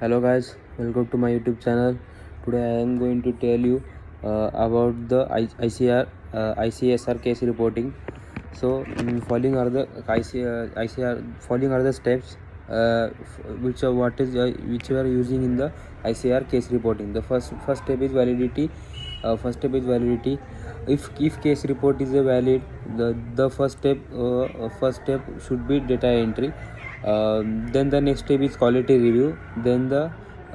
Hello guys, welcome to my YouTube channel. Today I am going to tell you about the ICSR case reporting. So following are the ICR following are the steps which are which we are using in the ICR case reporting. The first step is validity. If case report is a valid, the first step should be data entry. Then the next step is quality review. Then the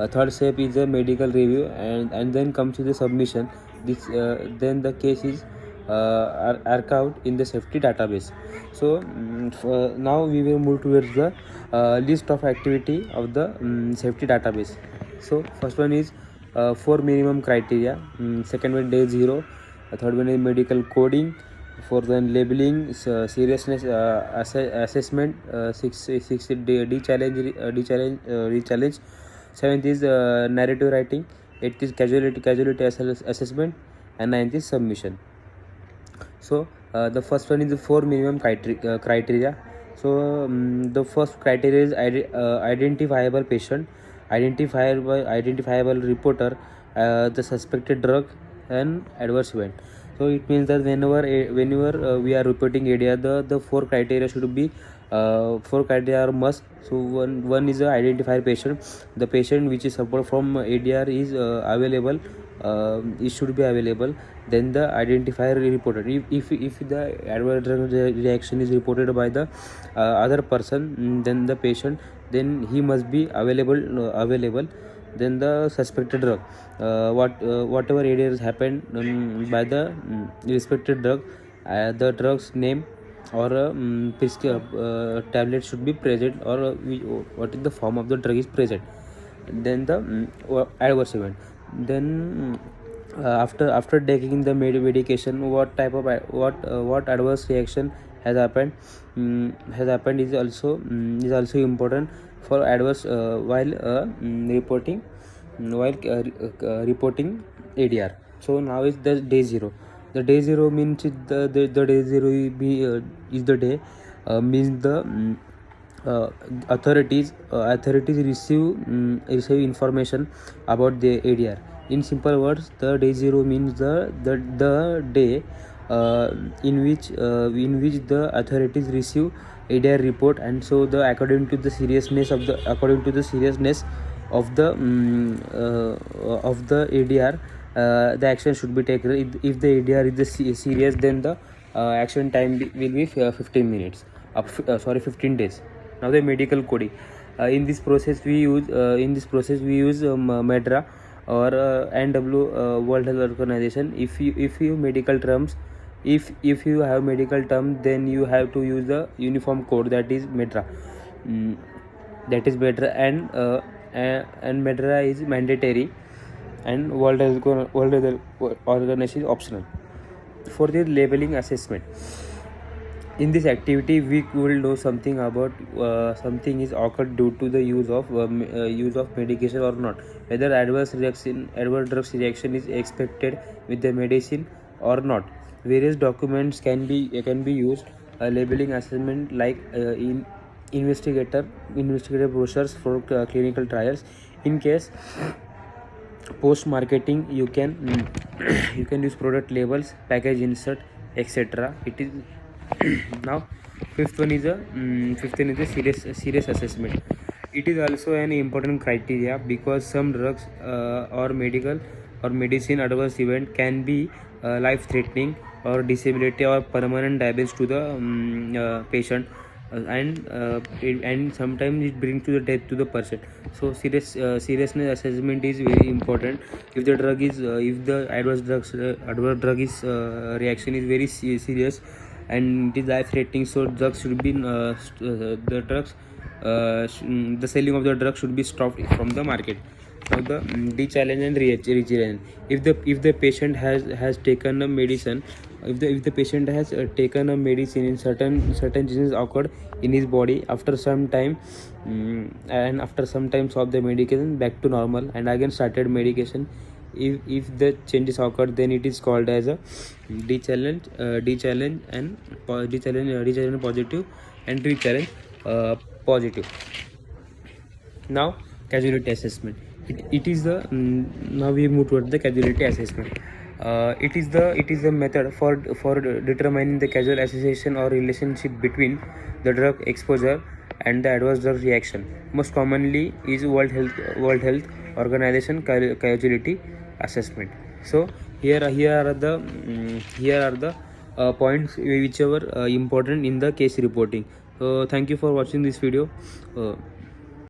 third step is a medical review, and then comes to the submission. Then the case is archived in the safety database. So now we will move towards the list of activity of the safety database. So first one is 4 minimum criteria. Second one, day 0. Third one is medical coding. Fourth one, labeling, seriousness assessment. Six de-challenge. Seventh is narrative writing. Eighth is casualty assessment, and ninth is submission. So the first one is the 4 minimum criteria. So the first criteria is identifiable patient, identifiable reporter, the suspected drug, and adverse event. So it means that whenever we are reporting ADR, the four criteria should be four criteria are must. So one is a identified patient. The patient which is suffered from ADR is available. It should be available. Then the identifier reported. If the adverse drug reaction is reported by the other person, then the patient, then he must be available. Then the suspected drug, whatever areas happened by the respected drug, the drug's name or tablet should be present, or what is the form of the drug is present. Then the adverse event. Then after taking the medication, what type of what adverse reaction has happened is also important for adverse reporting ADR. So now is the day 0. The day 0 means the day 0 is the day means the authorities receive receive information about the ADR. In simple words, the day 0 means the day in which the authorities receive ADR report, and so according to the seriousness of the ADR, the action should be taken. If the ADR is serious, then the action time will be 15 minutes. 15 days. Now the medical coding. In this process we use MEDRA or NW, World Health Organization. If you medical terms, if you have medical term, then you have to use the uniform code, that is MEDRA. And MEDRA is mandatory, and World Health Organization is optional. For the labeling assessment, in this activity we will know something about something is occurred due to the use of medication or not, whether adverse drugs reaction is expected with the medicine or not. Various documents can be used. Labeling assessment, like in investigator brochures for clinical trials. In case post marketing, you can use product labels, package insert, etc. It is now fifth one is a serious assessment. It is also an important criteria because some drugs or medicine adverse event can be life threatening, or disability, or permanent damage to the patient, and sometimes it brings to the death to the person. So seriousness assessment is very important. If the drug is if the adverse drug is reaction is very serious and it is life threatening, so drugs should be the selling of the drug should be stopped from the market. Now the de-challenge and re-challenge. If the patient has taken a medicine, if the patient has taken a medicine in certain diseases occurred in his body, after some time stopped the medication back to normal and again started medication, if the changes occurred, then it is called as a de-challenge and positive, and re-challenge positive. Now casualty assessment. It is the now we move toward the casualty assessment. It is the method for determining the causal association or relationship between the drug exposure and the adverse drug reaction. Most commonly is World Health Organization causality assessment. So here are the points which are important in the case reporting. So thank you for watching this video.